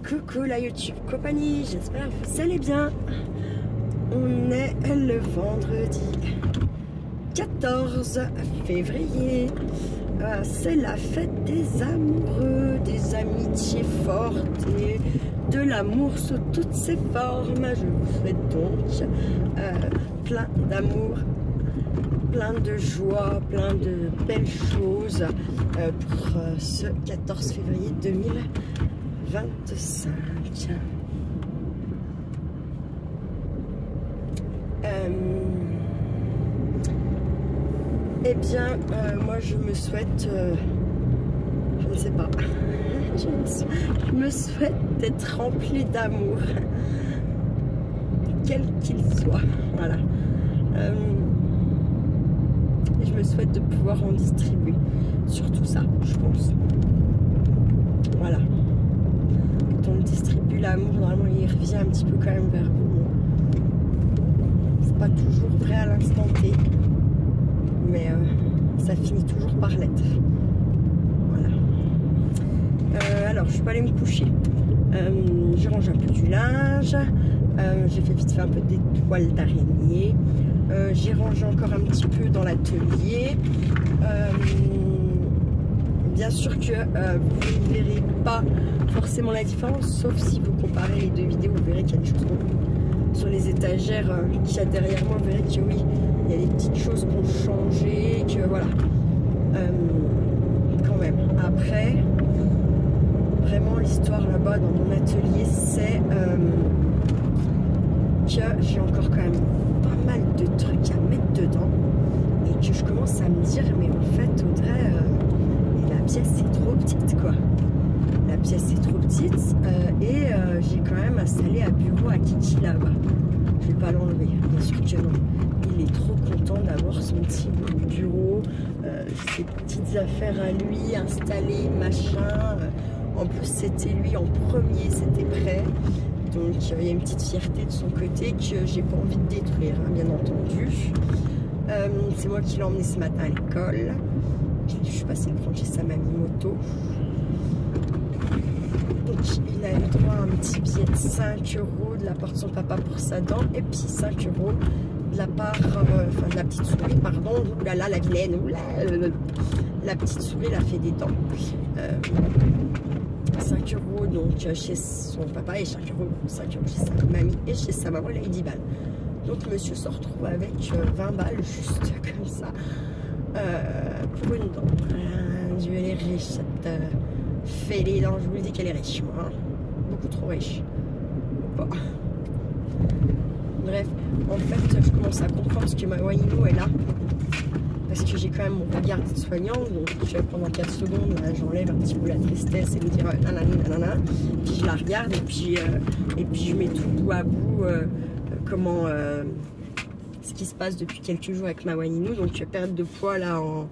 Coucou la YouTube compagnie, j'espère que vous allez bien. On est le vendredi 14 février. C'est la fête des amoureux, des amitiés fortes et de l'amour sous toutes ses formes. Je vous souhaite donc plein d'amour, plein de joie, plein de belles choses pour ce 14 février 2025. Eh bien, moi je me souhaite, je ne sais pas, je me souhaite d'être remplie d'amour, quel qu'il soit, voilà. Et je me souhaite de pouvoir en distribuer, surtout ça, je pense. Voilà. Quand on distribue l'amour, normalement il revient un petit peu quand même vers vous. C'est pas toujours vrai à l'instant T, mais ça finit toujours par l'être. Voilà. Alors je suis pas allée me coucher. J'ai rangé un peu du linge. J'ai fait vite fait un peu des toiles d'araignée. J'ai rangé encore un petit peu dans l'atelier. Bien sûr que vous ne verrez pas forcément la différence, sauf si vous comparez les deux vidéos, vous verrez qu'il y a des choses sur les étagères qu'il y a derrière moi. Vous verrez que oui, il y a des petites choses qui ont changé, que voilà. Quand même. Après, vraiment l'histoire là-bas dans mon atelier, c'est que j'ai encore quand même pas mal de trucs à mettre dedans et que je commence à me dire, mais en fait, Audrey, la pièce est trop petite, quoi. La pièce est trop petite et j'ai quand même installé un bureau à Kiki là-bas. Je vais pas l'enlever, bien sûr que non. Il est trop content d'avoir son petit bureau, ses petites affaires à lui installées, machin. En plus, c'était lui en premier, c'était prêt. Donc, il y a une petite fierté de son côté que j'ai pas envie de détruire, hein, bien entendu. C'est moi qui l'ai emmené ce matin à l'école. Je suis passée le prendre chez sa mamie moto. Donc, il a eu droit à un petit billet de 5 € de la part de son papa pour sa dent. Et puis 5 € de la part, enfin de la petite souris, pardon. Ouh là là, la vilaine, ouh là, la petite souris, elle a fait des dents. 5 € donc chez son papa et 5 € chez sa mamie et chez sa maman, il a eu 10 balles. Donc monsieur se retrouve avec 20 balles juste comme ça pour une dent. Dieu, elle est riche, cette fêlée. Non, je vous le dis qu'elle est riche, moi. Hein. Beaucoup trop riche. Bon. Bref, en fait, je commence à comprendre ce que ma Wainou est là. Parce que j'ai quand même mon regard d'aide-soignant, donc pendant 4 secondes, j'enlève un petit peu la tristesse et me dire nanani nanana, puis je la regarde et puis je mets tout bout à bout comment ce qui se passe depuis quelques jours avec ma Waninou. Donc perte de poids là en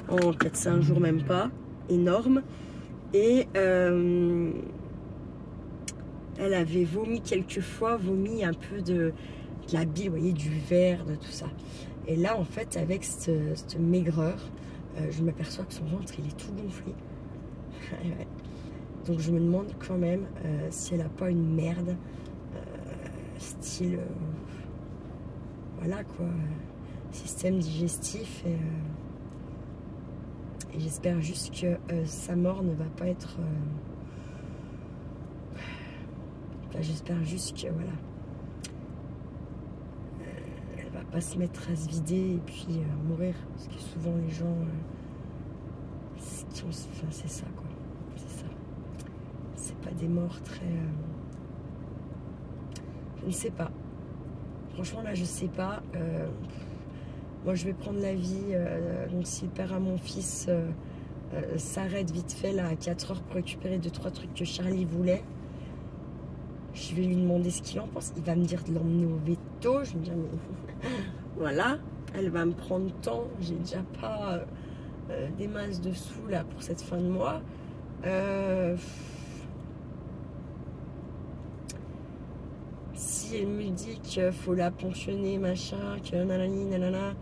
4-5 jours, même pas, énorme. Et elle avait vomi quelques fois, vomi un peu de la bile, vous voyez, du verre, de tout ça. Et là, en fait, avec cette maigreur, je m'aperçois que son ventre, il est tout gonflé. Donc, je me demande quand même si elle n'a pas une merde, style, voilà quoi, système digestif. Et j'espère juste que sa mort ne va pas être... Enfin, j'espère juste que, voilà, pas se mettre à se vider et puis mourir, parce que souvent les gens enfin, c'est ça quoi, c'est ça, c'est pas des morts très je ne sais pas, franchement là je sais pas. Moi je vais prendre la vie, donc si le père à mon fils s'arrête vite fait là à 4 h pour récupérer 2-3 trucs que Charlie voulait, je vais lui demander ce qu'il en pense. Il va me dire de l'emmener au veto. Je vais me dire, mais voilà, elle va me prendre temps. J'ai déjà pas des masses de sous là pour cette fin de mois. Si elle me dit qu'il faut la ponctionner, machin, que nanani, nanana.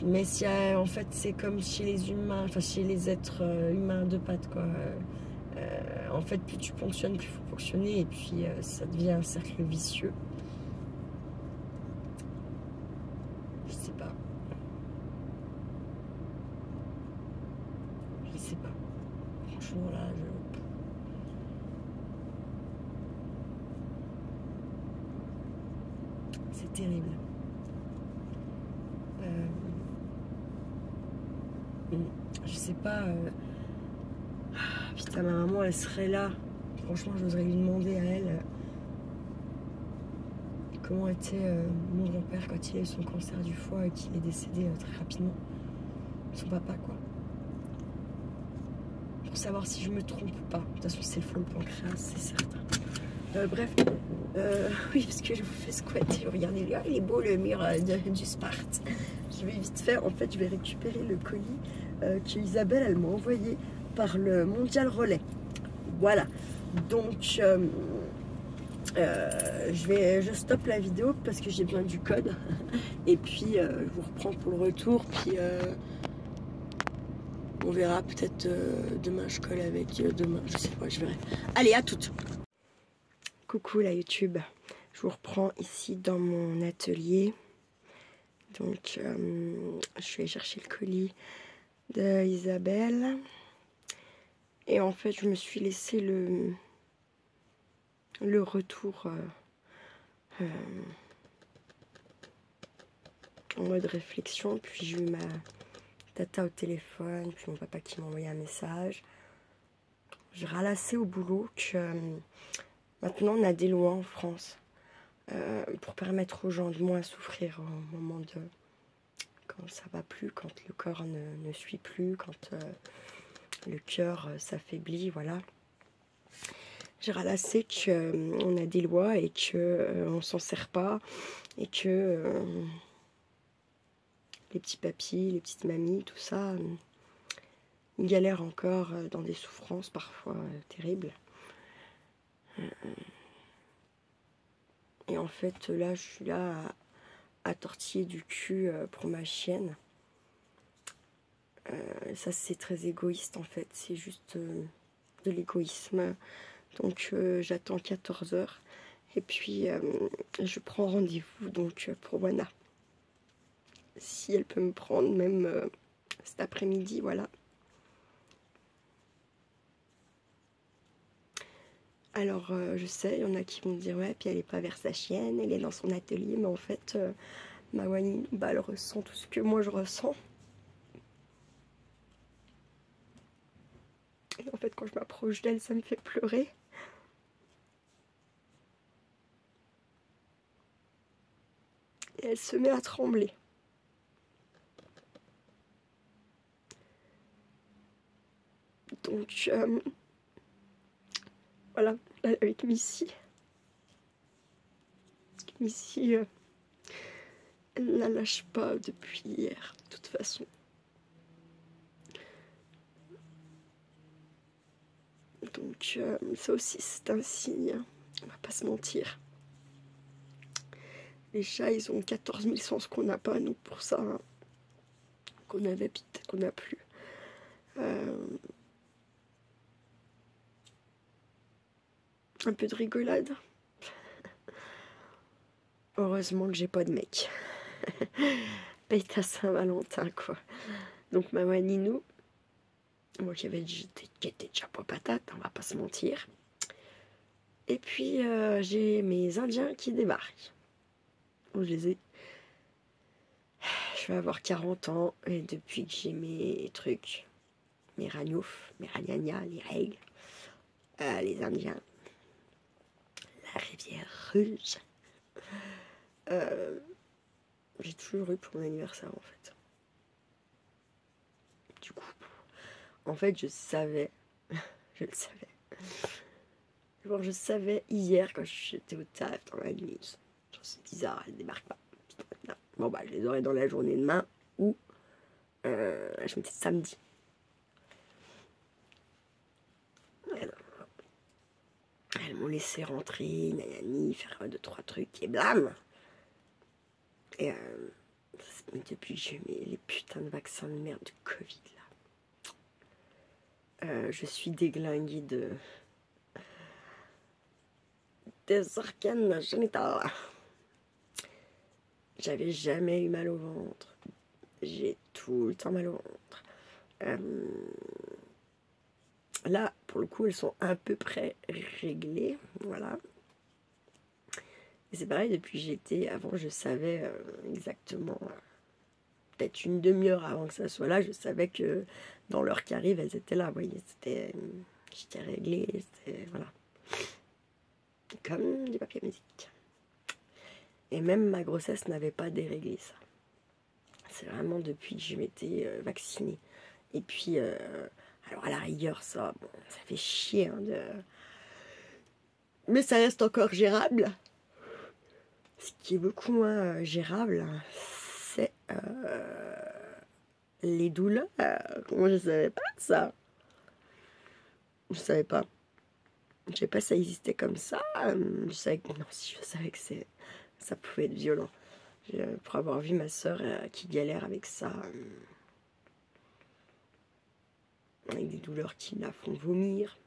Mais si en fait c'est comme chez les humains, enfin chez les êtres humains de pattes quoi. En fait, plus tu ponctionnes, plus il faut ponctionner, et puis ça devient un cercle vicieux. Je sais pas. Je sais pas. Franchement, là, c'est terrible. Je sais pas. Putain, ma maman, elle serait là. Franchement, j'oserais lui demander à elle comment était mon grand-père quand il a eu son cancer du foie et qu'il est décédé très rapidement. Son papa, quoi. Pour savoir si je me trompe ou pas. De toute façon, c'est le fond de pancréas, c'est certain. Bref, oui, parce que je vous fais squatter. Regardez, là, il est beau le mur du Sparte. Je vais vite faire, en fait, je vais récupérer le colis que Isabelle, elle m'a envoyé par le Mondial Relais. Voilà. Donc, je stoppe la vidéo parce que j'ai besoin du code. Et puis, je vous reprends pour le retour. Puis, on verra peut-être demain, je colle avec demain. Je sais pas, je verrai. Allez, à toutes. Coucou la YouTube. Je vous reprends ici dans mon atelier. Donc, je vais chercher le colis de Isabelle. Et en fait, je me suis laissé le retour en mode réflexion. Puis j'ai eu ma tata au téléphone, puis mon papa qui m'a envoyé un message. J'ai ralassé au boulot que maintenant on a des lois en France pour permettre aux gens de moins souffrir au moment de quand ça va plus, quand le corps ne suit plus, quand le cœur s'affaiblit, voilà. J'ai ralassé qu'on a des lois et qu'on s'en sert pas et que les petits papis, les petites mamies, tout ça, ils galèrent encore dans des souffrances parfois terribles. Et en fait, là, je suis là à tortiller du cul pour ma chienne. Ça, c'est très égoïste, en fait. C'est juste de l'égoïsme. Donc, j'attends 14 h. Et puis, je prends rendez-vous donc pour Wana. Si elle peut me prendre, même cet après-midi, voilà. Alors, je sais, il y en a qui vont me dire, ouais, puis elle est pas vers sa chienne, elle est dans son atelier, mais en fait, ma Wani, bah, elle ressent tout ce que moi je ressens. Et en fait, quand je m'approche d'elle, ça me fait pleurer. Et elle se met à trembler. Donc, voilà, avec Missy. Missy, elle ne la lâche pas depuis hier, de toute façon. Donc, ça aussi, c'est un signe, on va pas se mentir. Les chats, ils ont 14 000 sens qu'on n'a pas, nous, pour ça. Hein. Qu'on avait, puis peut-être qu'on n'a plus. Un peu de rigolade. Heureusement que j'ai pas de mec. Pète à Saint-Valentin, quoi. Donc, ma Waninou, moi qui était déjà pas patate, on va pas se mentir. Et puis, j'ai mes Indiens qui débarquent. Je les ai. Je vais avoir 40 ans, et depuis que j'ai mes trucs, mes ragnouf, mes ragnagnas, les règles, les Indiens, la rivière rouge. J'ai toujours eu pour mon anniversaire, en fait. Du coup, en fait, je savais, je le savais. Genre, je savais hier quand j'étais au taf dans la nuit. C'est bizarre, elle débarque pas. Bon, bah, je les aurai dans la journée demain ou je me dis samedi. Elles m'ont laissé rentrer, nanani, faire 2-3 trucs et blam. Et depuis que j'ai eu les putains de vaccins de merde du Covid là. je suis déglinguée des organes génitaux. J'avais jamais eu mal au ventre. J'ai tout le temps mal au ventre. Là, pour le coup, elles sont à peu près réglées. Voilà. Et c'est pareil, depuis que j'étais... Avant, je savais exactement... peut-être une demi-heure avant que ça soit là, je savais que dans l'heure qui arrive, elles étaient là. Vous voyez, j'étais réglée. C'était... Voilà. Comme du papier musique. Et même ma grossesse n'avait pas déréglé ça. C'est vraiment depuis que je m'étais vaccinée. Et puis, alors à la rigueur, ça, bon, ça fait chier. Hein, mais ça reste encore gérable. Ce qui est beaucoup moins gérable, c'est les douleurs. Moi, je savais pas ça. Je savais pas. Je savais pas que ça existait comme ça. Je savais que, non, si je savais que ça pouvait être violent. Pour avoir vu ma soeur qui galère avec ça, avec des douleurs qui la font vomir,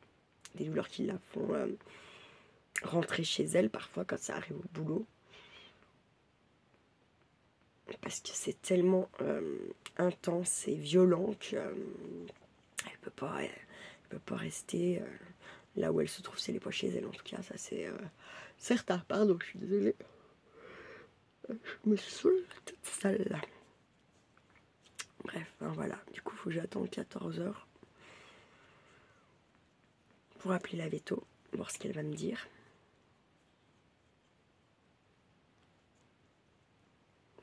des douleurs qui la font rentrer chez elle parfois quand ça arrive au boulot. Parce que c'est tellement intense et violent qu'elle peut pas rester là où elle se trouve, c'est les poids chez elle en tout cas. Ça c'est certain, pardon, je suis désolée. Je me saoule toute sale là. Bref, ben voilà, du coup faut que j'attende 14 h pour appeler la veto, voir ce qu'elle va me dire.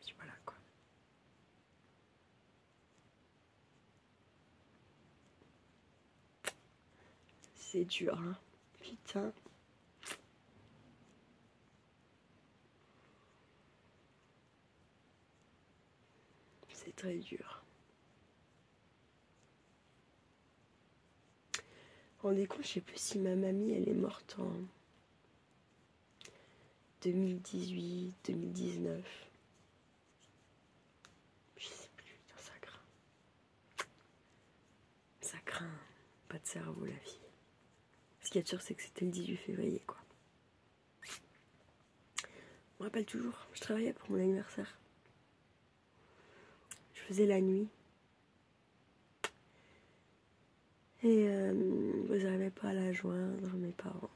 Puis voilà quoi. C'est dur, hein. Putain. C'est très dur. Vous vous rendez compte, je sais plus si ma mamie, elle est morte en 2018, 2019. Je sais plus, putain, ça craint. Ça craint. Pas de cerveau, la vie. Ce qui est sûr, c'est que c'était le 18 février, quoi. Je me rappelle toujours, je travaillais pour mon anniversaire. Je faisais la nuit. Et vous n'arrivez pas à la joindre, mes parents.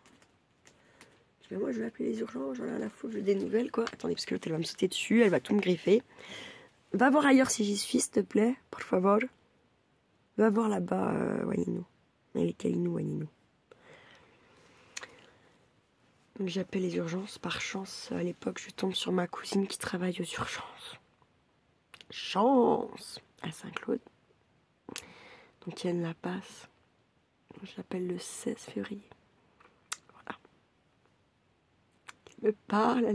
Je dis, mais moi je vais appeler les urgences, j'en ai rien à foutre, je veux des nouvelles quoi. Attendez, parce que l'autre elle va me sauter dessus, elle va tout me griffer. Va voir ailleurs si j'y suis, s'il te plaît, por favor. Va voir là-bas, Wanino. Elle est Kalino, Wanino. Donc j'appelle les urgences, par chance, à l'époque je tombe sur ma cousine qui travaille aux urgences. Chance à Saint-Claude. Donc elle la passe. Je l'appelle le 16 février. Voilà. Elle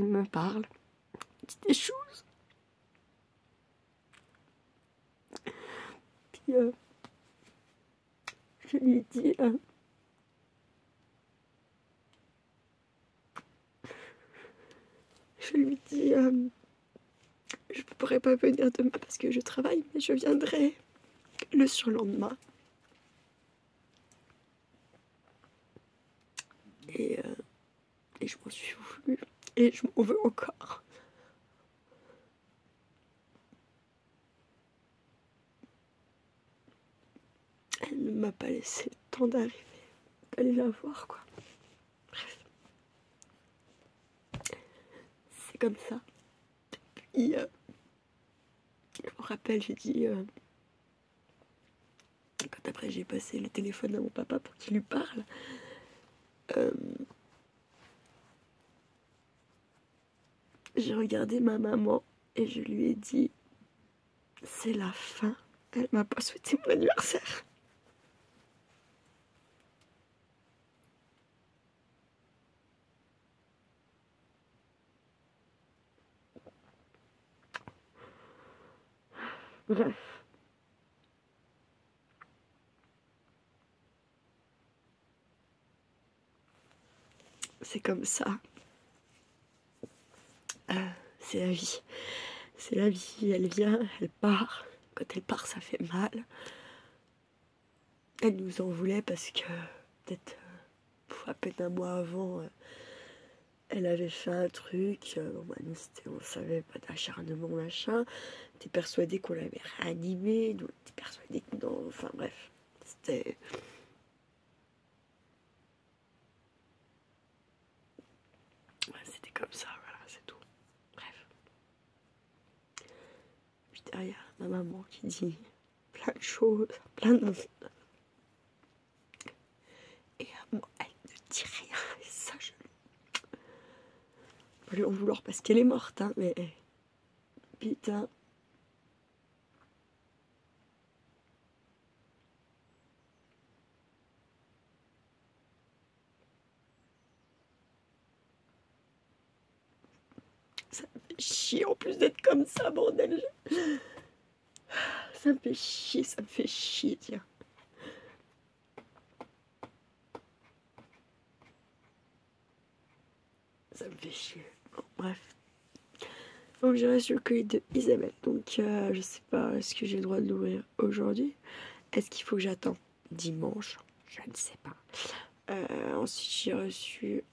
me parle. Elle dit des choses. Puis je lui dis je ne pourrais pas venir demain parce que je travaille, mais je viendrai le surlendemain. Et je m'en suis voulu. Et je m'en veux encore. Elle ne m'a pas laissé le temps d'arriver, d'aller la voir, quoi. Bref. C'est comme ça. Puis, je me rappelle, j'ai dit... quand après j'ai passé le téléphone à mon papa pour qu'il lui parle, j'ai regardé ma maman et je lui ai dit c'est la fin. Elle m'a pas souhaité mon anniversaire. Bref. C'est comme ça. C'est la vie. C'est la vie. Elle vient, elle part. Quand elle part, ça fait mal. Elle nous en voulait parce que peut-être à peine un mois avant, elle avait fait un truc. Bon, bah, nous, on savait pas d'acharnement, machin. T'es persuadé qu'on l'avait réanimé, donc t'es persuadé que non. Enfin bref, c'était. Ouais, c'était comme ça, voilà, c'est tout. Bref. Puis derrière, ma maman qui dit plein de choses, plein de. Et à moi, elle ne dit rien. Et ça, je peux lui en vouloir parce qu'elle est morte, hein, mais putain. Ça me fait chier en plus d'être comme ça, bordel. Ça me fait chier, tiens. Ça me fait chier. Bon, bref. Donc j'ai reçu le colis de Isabelle. Donc je sais pas, est-ce que j'ai le droit de l'ouvrir aujourd'hui? Est-ce qu'il faut que j'attende dimanche? Je ne sais pas. Ensuite j'ai reçu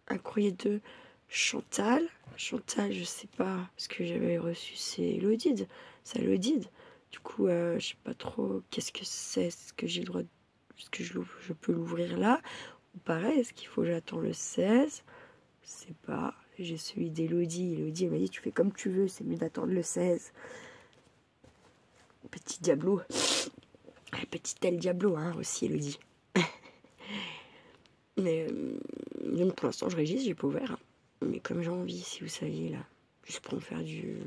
un courrier de Chantal. Chantal, je sais pas, ce que j'avais reçu c'est l'Odide. C'est l'Odide. Du coup, je sais pas trop qu'est-ce que c'est, est-ce que j'ai le droit, est-ce que je peux l'ouvrir là? Ou pareil, est-ce qu'il faut que j'attends le 16? Je sais pas. J'ai celui d'Elodie. Elodie, elle m'a dit tu fais comme tu veux, c'est mieux d'attendre le 16. Petit Diablo. Petit tel Diablo, hein, aussi, Elodie. Mais pour l'instant, je résiste, j'ai pas ouvert. Hein. Mais comme j'ai envie, si vous saviez, là, juste pour me faire du.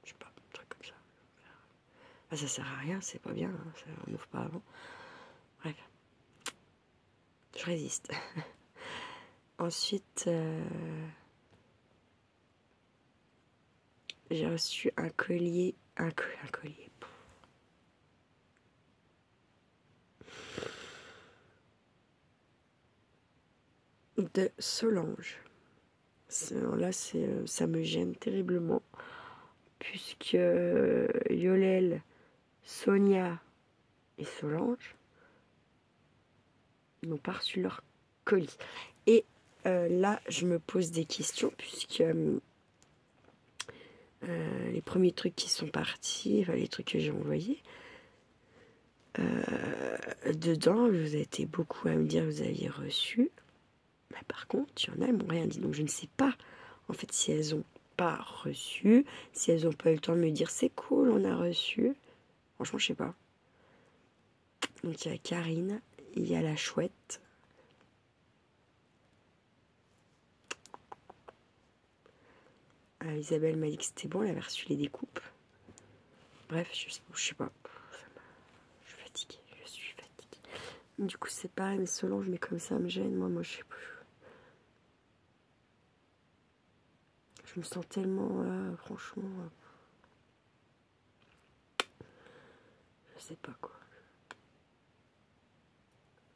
Je sais pas, un truc comme ça. Ah, ça sert à rien, c'est pas bien, hein, ça, on n'ouvre pas avant. Bref. Je résiste. Ensuite, j'ai reçu un collier. Un collier. De Solange. Là, ça me gêne terriblement. Puisque Yolel, Sonia et Solange n'ont pas reçu leur colis. Et là, je me pose des questions, puisque les premiers trucs qui sont partis, enfin les trucs que j'ai envoyés, dedans, vous avez été beaucoup à me dire que vous aviez reçu. Mais par contre, il y en a, elles m'ont rien dit. Donc je ne sais pas, en fait, si elles ont pas reçu, si elles n'ont pas eu le temps de me dire c'est cool, on a reçu. Franchement, je sais pas. Donc il y a Karine, il y a la chouette. Isabelle m'a dit que c'était bon, elle avait reçu les découpes. Bref, je sais pas. Je suis fatiguée, Du coup, c'est pareil, mais Solange, mais comme ça me gêne. Moi, je sais plus. Je me sens tellement là, franchement. Je sais pas quoi.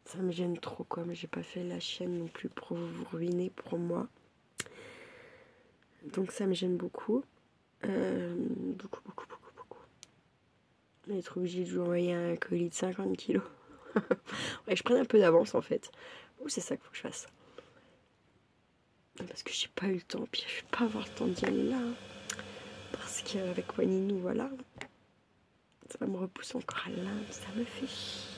Ça me gêne trop quoi, mais j'ai pas fait la chaîne non plus pour vous ruiner pour moi. Donc ça me gêne beaucoup. Beaucoup. On va être obligé de lui envoyer un colis de 50 kilos. Ouais, je prenne un peu d'avance en fait. Ou c'est ça qu'il faut que je fasse. Parce que j'ai pas eu le temps, puis je vais pas avoir le temps d'y aller là. Parce qu'avec Waninou, voilà. Ça me repousse encore à l'Inde, ça me fait chier.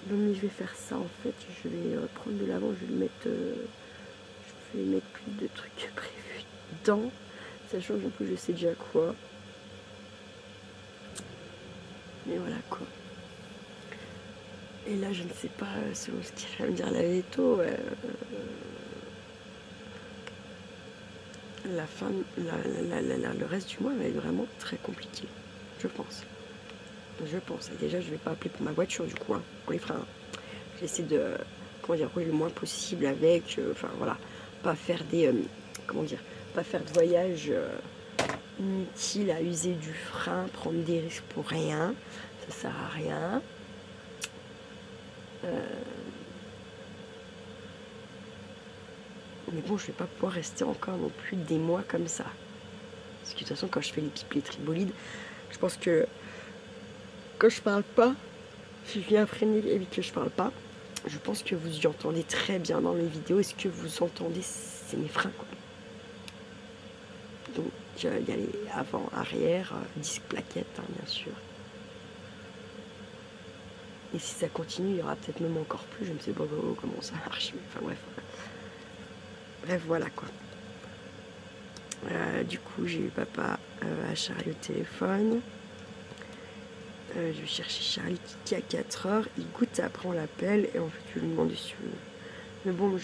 Donc je vais faire ça en fait, je vais prendre de l'avant, je vais mettre plus de trucs prévus dedans, sachant qu'en plus je sais déjà quoi. Mais voilà quoi. Et là je ne sais pas, selon ce qu'il va me dire la veto, la fin, le reste du mois va être vraiment très compliqué, je pense. Et déjà je vais pas appeler pour ma voiture du coup, hein, pour les freins. Je vais essayer de, rouler le moins possible avec, enfin voilà, pas faire des, pas faire de voyage inutile à user du frein, prendre des risques pour rien, ça sert à rien. Mais bon, je vais pas pouvoir rester encore non plus des mois comme ça. Parce que de toute façon, quand je fais les tribolides, je pense que quand je parle pas, si je viens freiner et que je parle pas, je pense que vous y entendez très bien dans les vidéos. Est-ce que vous entendez? C'est mes freins, quoi. Donc il y a les avant, arrière, disque plaquette, hein, bien sûr. Et si ça continue, il y aura peut-être même encore plus. Je ne sais pas comment ça marche. Mais enfin bref. Bref, voilà quoi. Du coup, j'ai eu papa à Charlie au téléphone. Je vais chercher Charlie qui a 4 heures. Il goûte, après on l'appelle. Et en fait, je lui demande si... Mais bon,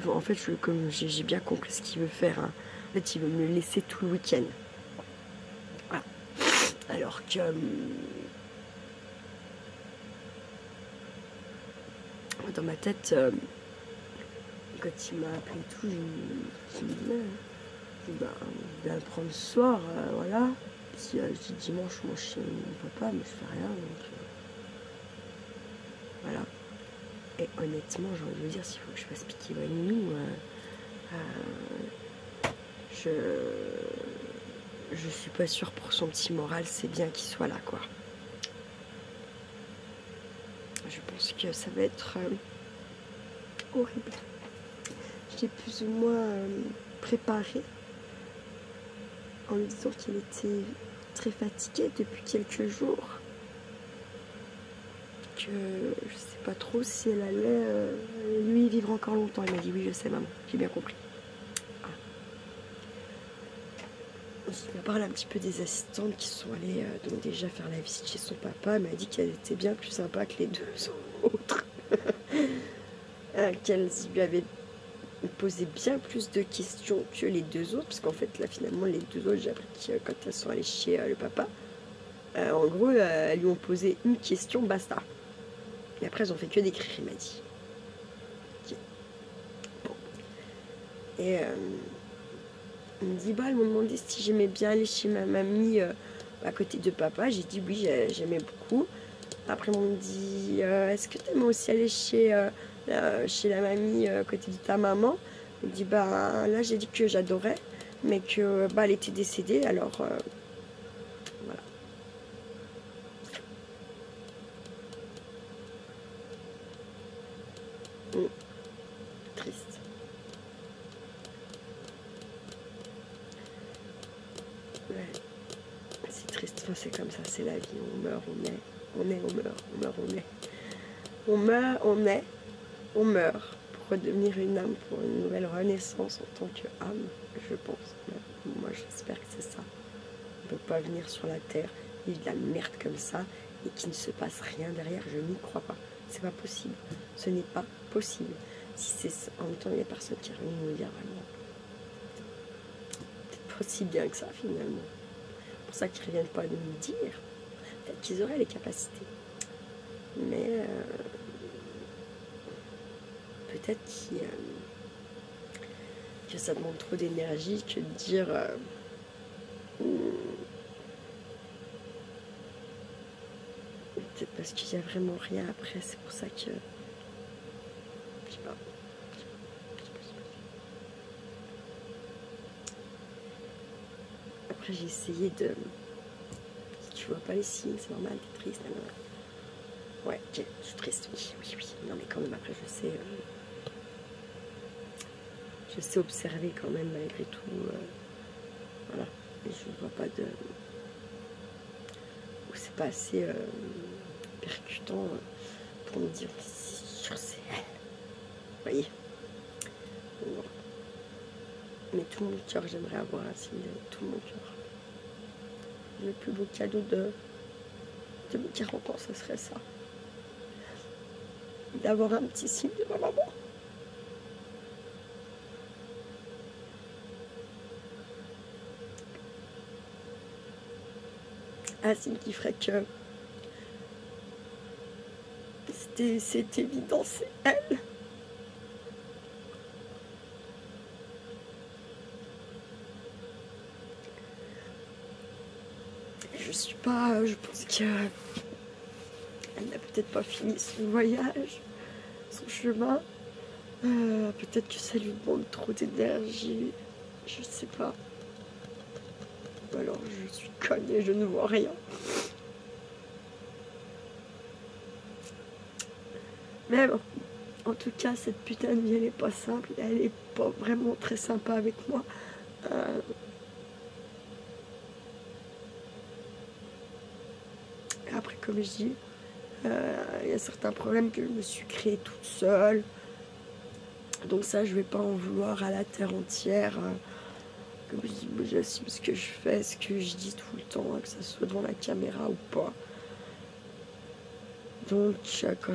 en fait, comme j'ai bien compris ce qu'il veut faire. Hein. En fait, il veut me laisser tout le week-end. Voilà. Alors que... dans ma tête, quand il m'a appelé tout, je me disais, bien le prendre ce soir, voilà. Puis je dis dimanche, moi je suis chez mon papa, mais je fais rien, donc voilà. Et honnêtement, j'ai envie de vous dire, s'il faut que je fasse piquer une nous, je suis pas sûre pour son petit moral, c'est bien qu'il soit là, quoi. Je pense que ça va être horrible. J'ai plus ou moins préparé en lui disant qu'il était très fatigué depuis quelques jours. Que je sais pas trop si elle allait lui vivre encore longtemps. Elle m'a dit oui, je sais maman, j'ai bien compris. Je vais parler un petit peu des assistantes qui sont allées donc déjà faire la visite chez son papa. Elle m'a dit qu'elle était bien plus sympa que les deux autres. Qu'elles lui avaient posé bien plus de questions que les deux autres. Parce qu'en fait, là, finalement, les deux autres, j'ai appris que quand elles sont allées chez le papa, en gros, elles lui ont posé une question, basta. Et après, elles ont fait que d'écrire, il m'a dit. Okay. Bon. Et... elle me dit, elles m'ont demandé si j'aimais bien aller chez ma mamie à côté de papa. J'ai dit oui, j'aimais beaucoup. Après, on me dit, est-ce que tu aimes aussi aller chez la mamie à côté de ta maman? Elle me dit, là, j'ai dit que j'adorais, mais que elle était décédée, alors voilà. Triste. Ouais. C'est triste, enfin, c'est comme ça, c'est la vie, on meurt, on est, on meurt, on meurt, on est. On meurt, on est, on meurt pour redevenir une âme, pour une nouvelle renaissance en tant qu'âme, je pense. Moi, j'espère que c'est ça. On ne peut pas venir sur la terre, vivre de la merde comme ça, et qu'il ne se passe rien derrière, je n'y crois pas. C'est pas possible. Ce n'est pas possible. Si c'est ça, en même temps, il y a personne qui arrive à nous dire vraiment. C'est pas aussi bien que ça, finalement. C'est pour ça qu'ils ne reviennent pas de nous dire. Peut-être qu'ils auraient les capacités. Mais peut-être que ça demande trop d'énergie que de dire peut-être parce qu'il n'y a vraiment rien après, c'est pour ça que je sais pas. Après j'ai essayé de... Tu vois pas les signes, c'est normal, t'es triste, ouais, je suis triste, oui. Non mais quand même après je sais observer quand même malgré tout, voilà. Et je vois pas de... Ou c'est pas assez percutant pour me dire sûr c'est elle. Vous voyez. Bon. Mais tout mon cœur, j'aimerais avoir un signe de tout mon cœur. Le plus beau cadeau de mes 40 ans, ce serait ça. D'avoir un petit signe de ma maman. Un signe qui ferait que c'est évident, c'est elle. Je pense qu'elle n'a peut-être pas fini son voyage, son chemin. Peut-être que ça lui demande trop d'énergie, je sais pas. Ou alors je suis conne et je ne vois rien. Mais bon, en tout cas, cette putain de vie, elle est pas simple. Elle est pas vraiment très sympa avec moi. Après, comme je dis, il y a certains problèmes que je me suis créé toute seule. Donc ça, je vais pas en vouloir à la terre entière. Comme je dis, j'assume ce que je fais, ce que je dis tout le temps, que ça soit devant la caméra ou pas. Donc, quand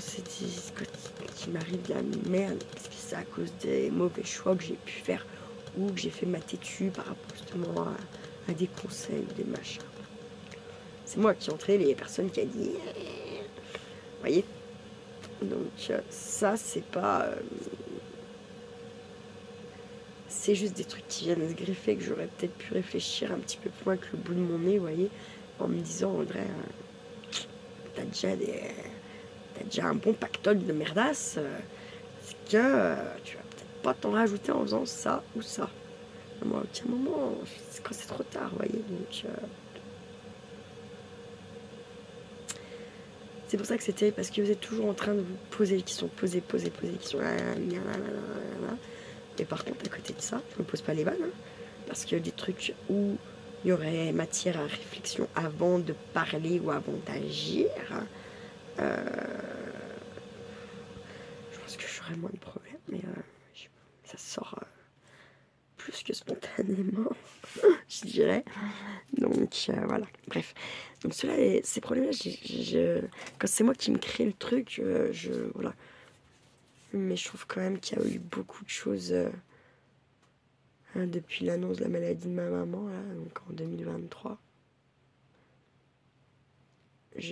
il m'arrive de la merde, parce que c'est à cause des mauvais choix que j'ai pu faire ou que j'ai fait ma têtue par rapport justement à des conseils ou des machins. C'est moi qui ai entraîné les personnes qui a dit... Vous voyez? Donc, ça, c'est pas... c'est juste des trucs qui viennent se greffer, que j'aurais peut-être pu réfléchir un petit peu plus loin que le bout de mon nez, vous voyez, en me disant, Audrey, t'as déjà un bon pactole de merdasse, c'est que tu vas peut-être pas t'en rajouter en faisant ça ou ça. À moi, à un moment, c'est quand c'est trop tard, vous voyez, donc... c'est pour ça que c'est terrible, parce que vous êtes toujours en train de vous poser les questions, poser les questions. Et par contre, à côté de ça, je me pose pas les vannes, hein, parce qu'il y a des trucs où il y aurait matière à réflexion avant de parler ou avant d'agir. Je pense que j'aurais moins de problèmes, mais ça sort plus que spontanément, je dirais. Donc voilà, bref. Donc ces problèmes-là, quand c'est moi qui me crée le truc, voilà. Mais je trouve quand même qu'il y a eu beaucoup de choses depuis l'annonce de la maladie de ma maman, là, donc en 2023. Il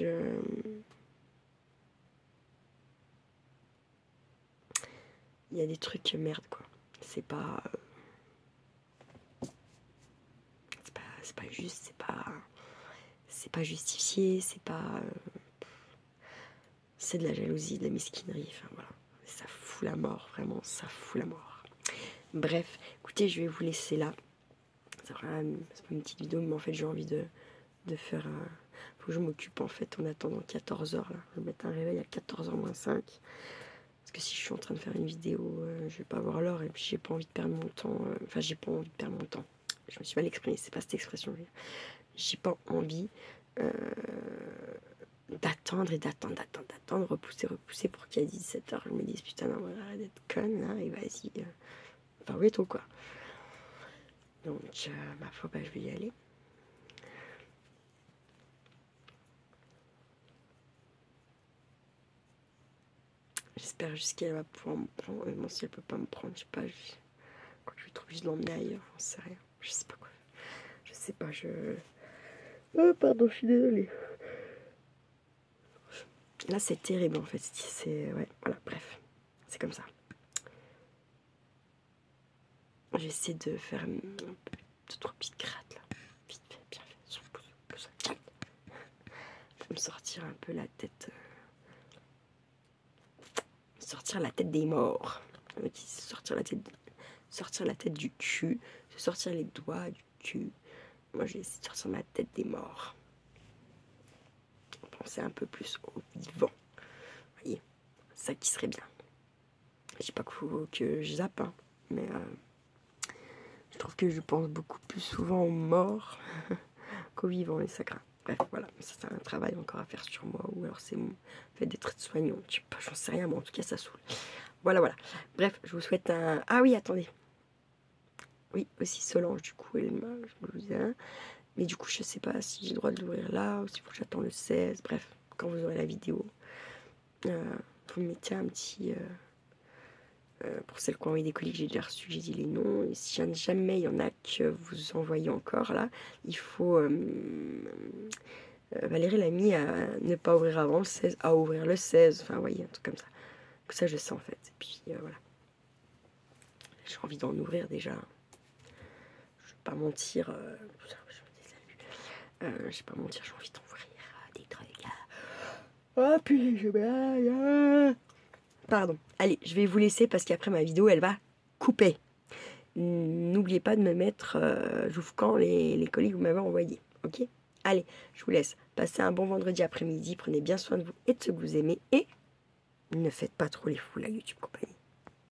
y a des trucs merde, quoi. C'est pas juste, c'est pas justifié, c'est de la jalousie, de la mesquinerie, enfin voilà. Ça fout la mort, vraiment, ça fout la mort. Bref, écoutez, je vais vous laisser là. C'est pas une petite vidéo, mais en fait, j'ai envie de faire... faut que je m'occupe, en fait, en attendant 14h, là. Je vais mettre un réveil à 14h moins 5. Parce que si je suis en train de faire une vidéo, je vais pas voir l'heure, et puis j'ai pas envie de perdre mon temps. Enfin, j'ai pas envie de perdre mon temps. Je me suis mal exprimée, c'est pas cette expression. J'ai pas envie... d'attendre, repousser pour qu'il y ait 17h. Je me dis, putain, non, arrête d'être conne, là, et vas-y, enfin, oui, tout, quoi. Donc, ma foi, je vais y aller. J'espère juste qu'elle va pouvoir me prendre. Bon, si elle peut pas me prendre, je sais pas, quand je vais trop juste l'emmener ailleurs, j'en sais rien. Je sais pas quoi. Je sais pas, oh, pardon, je suis désolée. Là, c'est terrible, en fait. Ouais, voilà, bref. C'est comme ça. J'essaie de faire 2-3 petites grattes, là. Vite fait, bien fait. Sur le pouce. Je vais me sortir un peu la tête... sortir la tête des morts. Sortir la tête du cul. Se sortir les doigts du cul. Moi, j'ai essayé de sortir ma tête des morts. Penser un peu plus au vivant. Vous voyez, ça qui serait bien. Je dis pas que je zappe, hein, mais je trouve que je pense beaucoup plus souvent aux morts qu'aux vivants, et ça craint. Bref, voilà, ça c'est un travail encore à faire sur moi, ou alors c'est mon fait d'être soignant. Je sais pas, j'en sais rien, mais en tout cas ça saoule. Voilà. Bref, je vous souhaite un... Ah oui, attendez. Oui, aussi Solange, du coup, elle m'a... Je vous disais, mais du coup, je sais pas si j'ai le droit de l'ouvrir là, ou s'il faut que j'attends le 16. Bref, quand vous aurez la vidéo, vous mettez un petit... pour celles qui ont envoyé des colis que j'ai déjà reçus, j'ai dit les noms. Et si jamais il y en a que vous envoyez encore là, il faut... Valérie l'a mis à ne pas ouvrir avant le 16, à ouvrir le 16. Enfin, vous voyez, un truc comme ça. Que ça, je sais en fait. Et puis, voilà. J'ai envie d'en ouvrir déjà. Je vais pas mentir. Je vais pas mentir, j'ai envie d'ouvrir des trucs là. Oh putain, pardon. Allez, je vais vous laisser parce qu'après ma vidéo, elle va couper. N'oubliez pas de me mettre quand les colis que vous m'avez envoyés. Ok? Allez, je vous laisse. Passez un bon vendredi après-midi. Prenez bien soin de vous et de ce que vous aimez. Et Ne faites pas trop les fous, la YouTube compagnie.